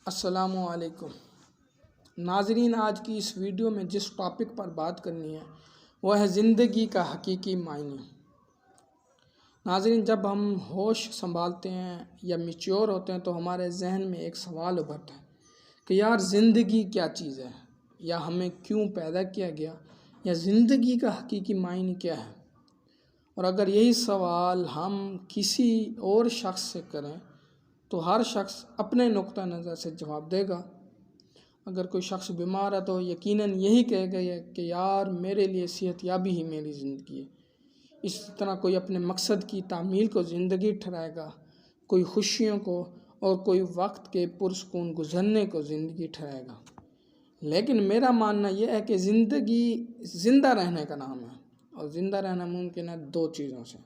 السلام علیکم ناظرین، آج کی اس ویڈیو میں جس ٹاپک پر بات کرنی ہے وہ ہے زندگی کا حقیقی معنی۔ ناظرین، جب ہم ہوش سنبھالتے ہیں یا میچور ہوتے ہیں تو ہمارے ذہن میں ایک سوال ابھرتا ہے کہ یار زندگی کیا چیز ہے، یا ہمیں کیوں پیدا کیا گیا، یا زندگی کا حقیقی معنی کیا ہے۔ اور اگر یہی سوال ہم کسی اور شخص سے کریں تو ہر شخص اپنے نقطہ نظر سے جواب دے گا۔ اگر کوئی شخص بیمار ہے تو یقیناً یہی کہے گا کہ یار میرے لیے صحت یابی ہی میری زندگی ہے۔ اس طرح کوئی اپنے مقصد کی تعمیل کو زندگی ٹھہرائے گا، کوئی خوشیوں کو اور کوئی وقت کے پرسکون گزرنے کو زندگی ٹھہرائے گا۔ لیکن میرا ماننا یہ ہے کہ زندگی زندہ رہنے کا نام ہے، اور زندہ رہنا ممکن ہے دو چیزوں سے: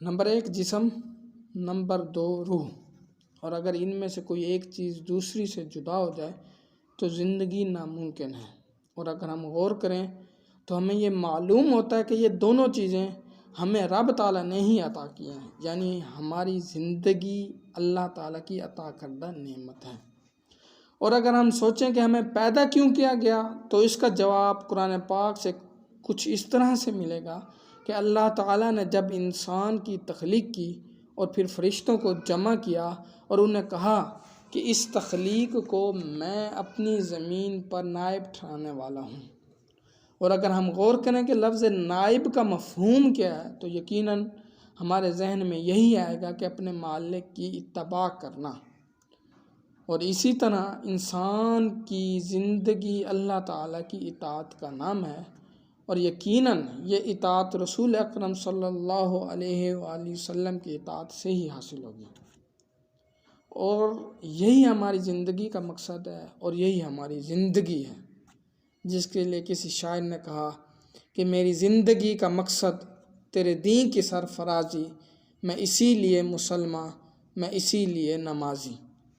نمبر 1 جسم، نمبر 2 روح۔ اور اگر ان میں سے کوئی ایک چیز دوسری سے جدا ہو جائے تو زندگی ناممکن ہے۔ اور اگر ہم غور کریں تو ہمیں یہ معلوم ہوتا ہے کہ یہ دونوں چیزیں ہمیں رب تعالیٰ نے ہی عطا کی ہیں، یعنی ہماری زندگی اللہ تعالیٰ کی عطا کردہ نعمت ہے۔ اور اگر ہم سوچیں کہ ہمیں پیدا کیوں کیا گیا تو اس کا جواب قرآن پاک سے کچھ اس طرح سے ملے گا کہ اللہ تعالیٰ نے جب انسان کی تخلیق کی اور پھر فرشتوں کو جمع کیا اور انہیں کہا کہ اس تخلیق کو میں اپنی زمین پر نائب ٹھہرانے والا ہوں۔ اور اگر ہم غور کریں کہ لفظ نائب کا مفہوم کیا ہے تو یقیناً ہمارے ذہن میں یہی آئے گا کہ اپنے مالک کی اتباع کرنا۔ اور اسی طرح انسان کی زندگی اللہ تعالیٰ کی اطاعت کا نام ہے، اور یقیناً یہ اطاعت رسول اکرم صلی اللہ علیہ وآلہ وسلم کی اطاعت سے ہی حاصل ہوگی۔ اور یہی ہماری زندگی کا مقصد ہے، اور یہی ہماری زندگی ہے، جس کے لیے کسی شاعر نے کہا کہ میری زندگی کا مقصد تیرے دین کی سرفرازی، میں اسی لیے مسلمان، میں اسی لیے نمازی۔